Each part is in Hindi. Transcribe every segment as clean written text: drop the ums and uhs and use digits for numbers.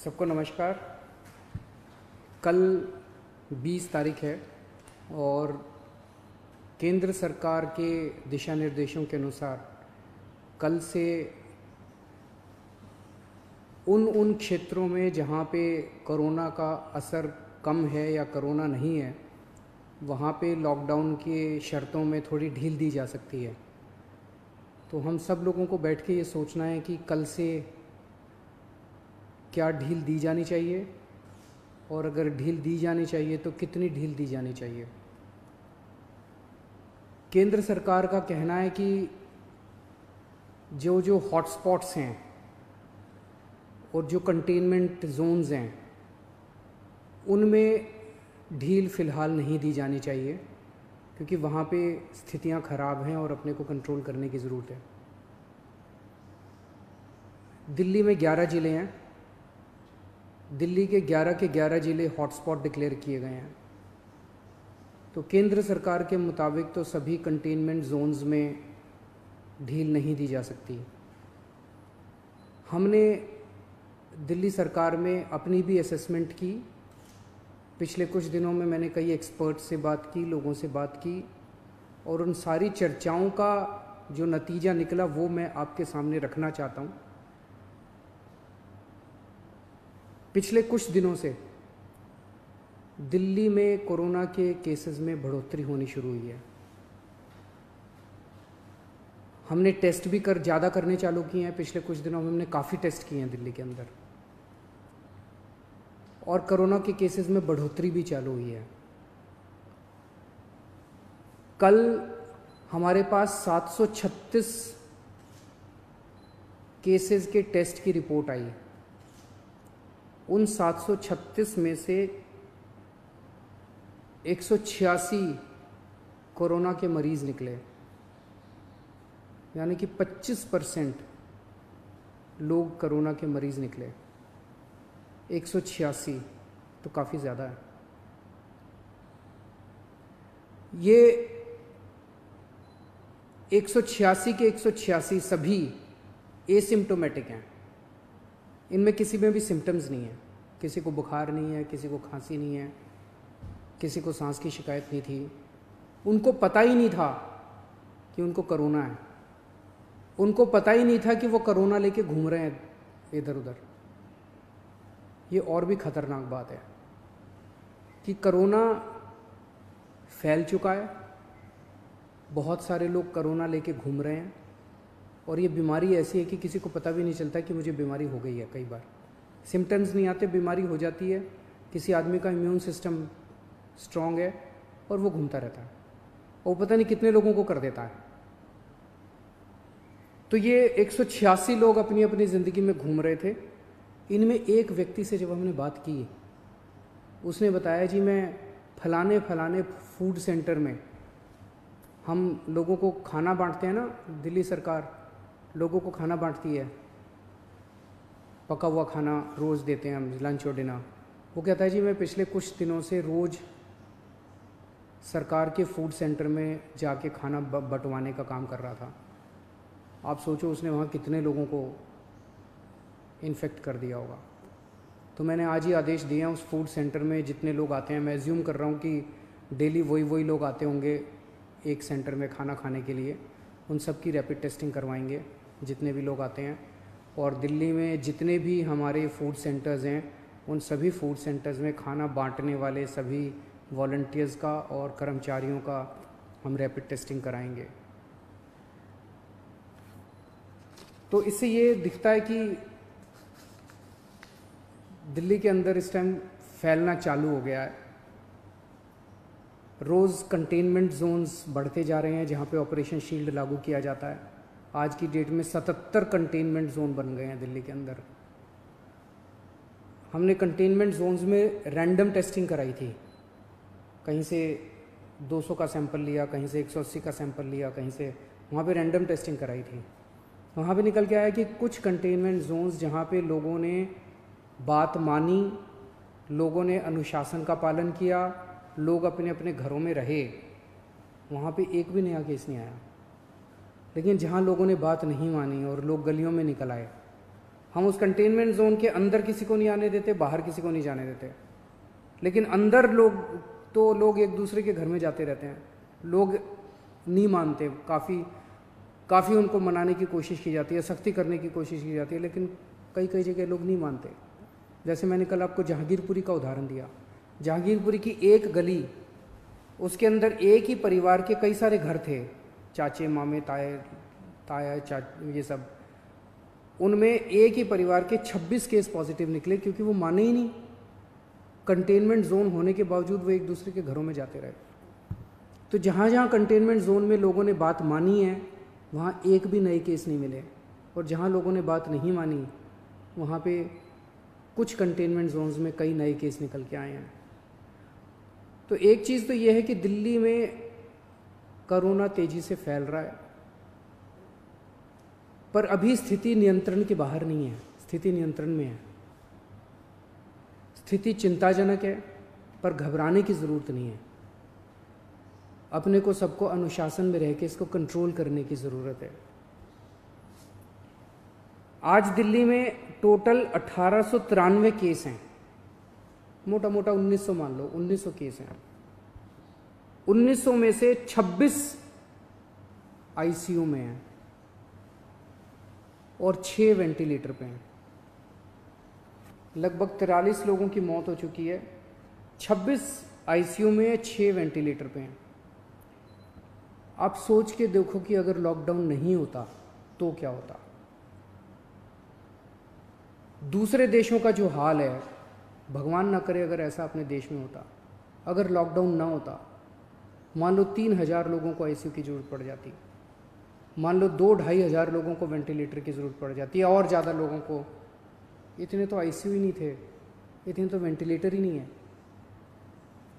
सबको नमस्कार। कल 20 तारीख है और केंद्र सरकार के दिशा निर्देशों के अनुसार कल से उन क्षेत्रों में जहाँ पे कोरोना का असर कम है या कोरोना नहीं है, वहाँ पे लॉकडाउन के शर्तों में थोड़ी ढील दी जा सकती है। तो हम सब लोगों को बैठ के ये सोचना है कि कल से क्या ढील दी जानी चाहिए और अगर ढील दी जानी चाहिए तो कितनी ढील दी जानी चाहिए। केंद्र सरकार का कहना है कि जो हॉटस्पॉट्स हैं और जो कंटेनमेंट जोन्स हैं उनमें ढील फ़िलहाल नहीं दी जानी चाहिए, क्योंकि वहाँ पे स्थितियाँ ख़राब हैं और अपने को कंट्रोल करने की ज़रूरत है। दिल्ली में 11 ज़िले हैं। दिल्ली के 11 ज़िले हॉटस्पॉट डिक्लेयर किए गए हैं। तो केंद्र सरकार के मुताबिक तो सभी कंटेनमेंट जोन्स में ढील नहीं दी जा सकती। हमने दिल्ली सरकार में अपनी भी असेसमेंट की। पिछले कुछ दिनों में मैंने कई एक्सपर्ट से बात की, लोगों से बात की, और उन सारी चर्चाओं का जो नतीजा निकला वो मैं आपके सामने रखना चाहता हूँ। पिछले कुछ दिनों से दिल्ली में कोरोना के केसेस में बढ़ोतरी होनी शुरू हुई है। हमने टेस्ट भी ज़्यादा करने चालू किए हैं। पिछले कुछ दिनों में हमने काफ़ी टेस्ट किए हैं दिल्ली के अंदर, और कोरोना के केसेस में बढ़ोतरी भी चालू हुई है। कल हमारे पास 736 केसेस के टेस्ट की रिपोर्ट आई। उन 736 में से 186 कोरोना के मरीज़ निकले, यानी कि 25% लोग कोरोना के मरीज़ निकले। 186 तो काफ़ी ज़्यादा है। ये 186 के 186 सभी एसिम्प्टोमेटिक हैं। इनमें किसी में भी सिम्टम्स नहीं है। किसी को बुखार नहीं है, किसी को खांसी नहीं है, किसी को सांस की शिकायत नहीं थी। उनको पता ही नहीं था कि उनको कोरोना है। उनको पता ही नहीं था कि वो कोरोना लेके घूम रहे हैं इधर उधर। ये और भी खतरनाक बात है कि कोरोना फैल चुका है। बहुत सारे लोग कोरोना लेके घूम रहे हैं, और ये बीमारी ऐसी है कि किसी को पता भी नहीं चलता कि मुझे बीमारी हो गई है। कई बार सिम्टम्स नहीं आते, बीमारी हो जाती है। किसी आदमी का इम्यून सिस्टम स्ट्रांग है और वो घूमता रहता है, और पता नहीं कितने लोगों को कर देता है। तो ये 186 लोग अपनी अपनी ज़िंदगी में घूम रहे थे। इनमें एक व्यक्ति से जब हमने बात की, उसने बताया जी मैं फलाने फलाने फूड सेंटर में, हम लोगों को खाना बांटते हैं ना, दिल्ली सरकार लोगों को खाना बांटती है, पका हुआ खाना रोज़ देते हैं हम, लंच और डिनर। वो कहता है जी मैं पिछले कुछ दिनों से रोज़ सरकार के फूड सेंटर में जाके खाना बंटवाने का काम कर रहा था। आप सोचो उसने वहाँ कितने लोगों को इन्फेक्ट कर दिया होगा। तो मैंने आज ही आदेश दिए हैं उस फूड सेंटर में जितने लोग आते हैं, मैं एज्यूम कर रहा हूँ कि डेली वही लोग आते होंगे एक सेंटर में खाना खाने के लिए, उन सब की रैपिड टेस्टिंग करवाएंगे जितने भी लोग आते हैं। और दिल्ली में जितने भी हमारे फूड सेंटर्स हैं, उन सभी फूड सेंटर्स में खाना बांटने वाले सभी वॉलंटियर्स का और कर्मचारियों का हम रैपिड टेस्टिंग कराएंगे। तो इससे ये दिखता है कि दिल्ली के अंदर इस टाइम फैलना चालू हो गया है। रोज़ कंटेनमेंट जोन्स बढ़ते जा रहे हैं जहाँ पे ऑपरेशन शील्ड लागू किया जाता है। आज की डेट में 77 कंटेनमेंट जोन बन गए हैं दिल्ली के अंदर। हमने कंटेनमेंट जोन्स में रैंडम टेस्टिंग कराई थी। कहीं से 200 का सैंपल लिया, कहीं से 180 का सैंपल लिया, कहीं से, वहाँ पे रैंडम टेस्टिंग कराई थी। वहाँ पे निकल के आया कि कुछ कंटेनमेंट जोन्स जहाँ पे लोगों ने बात मानी, लोगों ने अनुशासन का पालन किया, लोग अपने अपने घरों में रहे, वहाँ पे एक भी नया केस नहीं आया। लेकिन जहाँ लोगों ने बात नहीं मानी और लोग गलियों में निकल आए, हम उस कंटेनमेंट जोन के अंदर किसी को नहीं आने देते, बाहर किसी को नहीं जाने देते, लेकिन अंदर लोग एक दूसरे के घर में जाते रहते हैं। लोग नहीं मानते, काफ़ी उनको मनाने की कोशिश की जाती है, सख्ती करने की कोशिश की जाती है, लेकिन कई जगह लोग नहीं मानते। जैसे मैंने कल आपको जहांगीरपुरी का उदाहरण दिया। जहांगीरपुरी की एक गली, उसके अंदर एक ही परिवार के कई सारे घर थे, चाचे मामे ताया ये सब। उनमें एक ही परिवार के 26 केस पॉजिटिव निकले, क्योंकि वो माने ही नहीं। कंटेनमेंट जोन होने के बावजूद वो एक दूसरे के घरों में जाते रहे। तो जहाँ जहाँ कंटेनमेंट जोन में लोगों ने बात मानी है, वहाँ एक भी नए केस नहीं मिले, और जहाँ लोगों ने बात नहीं मानी, वहाँ पे कुछ कंटेनमेंट जोन्स में कई नए केस निकल के आए हैं। तो एक चीज़ तो ये है कि दिल्ली में कोरोना तेजी से फैल रहा है, पर अभी स्थिति नियंत्रण के बाहर नहीं है, स्थिति नियंत्रण में है। स्थिति चिंताजनक है, पर घबराने की ज़रूरत नहीं है। अपने को सबको अनुशासन में रह के इसको कंट्रोल करने की ज़रूरत है। आज दिल्ली में टोटल 1893 केस हैं, मोटा मोटा 1900 मान लो, 1900 केस हैं। 1900 में से 26 आईसीयू में हैं और 6 वेंटिलेटर पे हैं। लगभग 43 लोगों की मौत हो चुकी है। 26 आईसीयू में है, 6 वेंटिलेटर पे हैं। आप सोच के देखो कि अगर लॉकडाउन नहीं होता तो क्या होता। दूसरे देशों का जो हाल है, भगवान ना करे अगर ऐसा अपने देश में होता, अगर लॉकडाउन ना होता, मान लो 3000 लोगों को आईसीयू की ज़रूरत पड़ जाती, मान लो 2-2.5 हज़ार लोगों को वेंटिलेटर की ज़रूरत पड़ जाती है, और ज़्यादा लोगों को। इतने तो आईसीयू ही नहीं थे, इतने तो वेंटिलेटर ही नहीं है।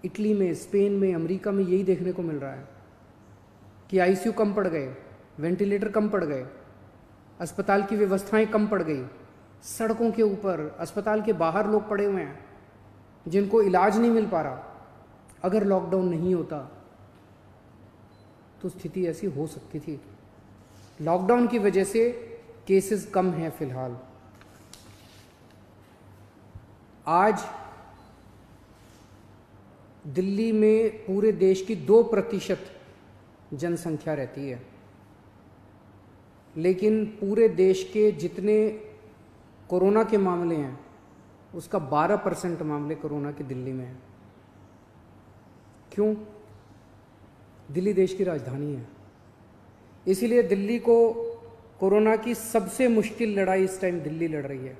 इटली में, स्पेन में, अमेरिका में यही देखने को मिल रहा है कि आईसीयू कम पड़ गए, वेंटिलेटर कम पड़ गए, अस्पताल की व्यवस्थाएं कम पड़ गई। सड़कों के ऊपर, अस्पताल के बाहर लोग पड़े हुए हैं जिनको इलाज नहीं मिल पा रहा। अगर लॉकडाउन नहीं होता तो स्थिति ऐसी हो सकती थी। लॉकडाउन की वजह से केसेस कम हैं फिलहाल। आज दिल्ली में पूरे देश की 2% जनसंख्या रहती है, लेकिन पूरे देश के जितने कोरोना के मामले हैं उसका 12% मामले कोरोना के दिल्ली में हैं। क्यों? दिल्ली देश की राजधानी है, इसीलिए दिल्ली को कोरोना की सबसे मुश्किल लड़ाई इस टाइम दिल्ली लड़ रही है।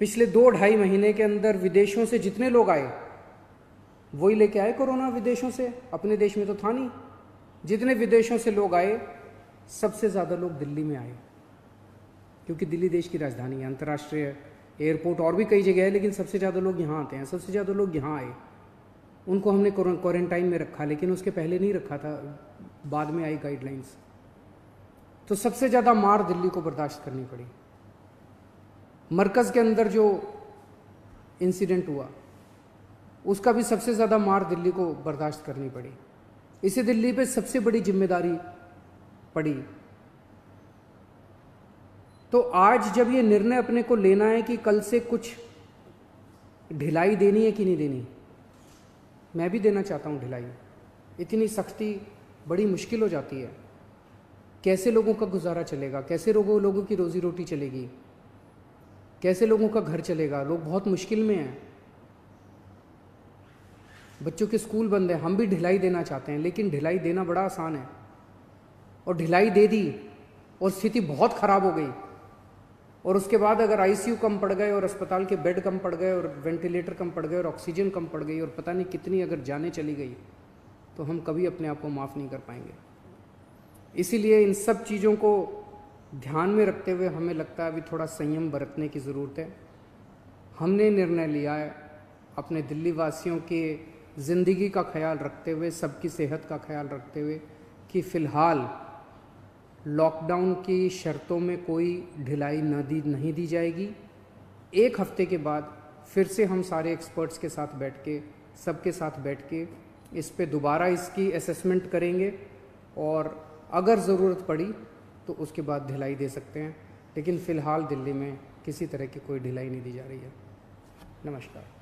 पिछले 2-2.5 महीने के अंदर विदेशों से जितने लोग आए वही लेके आए कोरोना विदेशों से, अपने देश में तो था नहीं। जितने विदेशों से लोग आए, सबसे ज़्यादा लोग दिल्ली में आए, क्योंकि दिल्ली देश की राजधानी है। अंतर्राष्ट्रीय एयरपोर्ट और भी कई जगह है, लेकिन सबसे ज़्यादा लोग यहाँ आते हैं। सबसे ज़्यादा लोग यहाँ आए, उनको हमने क्वारंटाइन में रखा, लेकिन उसके पहले नहीं रखा था, बाद में आई गाइडलाइंस। तो सबसे ज़्यादा मार दिल्ली को बर्दाश्त करनी पड़ी। मरकज़ के अंदर जो इंसिडेंट हुआ उसका भी सबसे ज़्यादा मार दिल्ली को बर्दाश्त करनी पड़ी। इसे दिल्ली पे सबसे बड़ी जिम्मेदारी पड़ी। तो आज जब ये निर्णय अपने को लेना है कि कल से कुछ ढिलाई देनी है कि नहीं देनी, मैं भी देना चाहता हूँ ढिलाई। इतनी सख्ती बड़ी मुश्किल हो जाती है। कैसे लोगों का गुजारा चलेगा, कैसे लोगों की रोजी रोटी चलेगी, कैसे लोगों का घर चलेगा। लोग बहुत मुश्किल में हैं, बच्चों के स्कूल बंद है। हम भी ढिलाई देना चाहते हैं, लेकिन ढिलाई देना बड़ा आसान है। और ढिलाई दे दी और स्थिति बहुत ख़राब हो गई, और उसके बाद अगर आईसीयू कम पड़ गए और अस्पताल के बेड कम पड़ गए और वेंटिलेटर कम पड़ गए और ऑक्सीजन कम पड़ गई और पता नहीं कितनी अगर जानें चली गई, तो हम कभी अपने आप को माफ़ नहीं कर पाएंगे। इसीलिए इन सब चीज़ों को ध्यान में रखते हुए हमें लगता है अभी थोड़ा संयम बरतने की ज़रूरत है। हमने निर्णय लिया है अपने दिल्ली वासियों के ज़िंदगी का ख्याल रखते हुए, सबकी सेहत का ख्याल रखते हुए, कि फ़िलहाल लॉकडाउन की शर्तों में कोई ढिलाई नहीं दी जाएगी। 1 हफ्ते के बाद फिर से हम सारे एक्सपर्ट्स के साथ बैठ के, सबके साथ बैठ के इस पे दोबारा इसकी असेसमेंट करेंगे, और अगर ज़रूरत पड़ी तो उसके बाद ढिलाई दे सकते हैं। लेकिन फ़िलहाल दिल्ली में किसी तरह की कोई ढिलाई नहीं दी जा रही है। नमस्कार।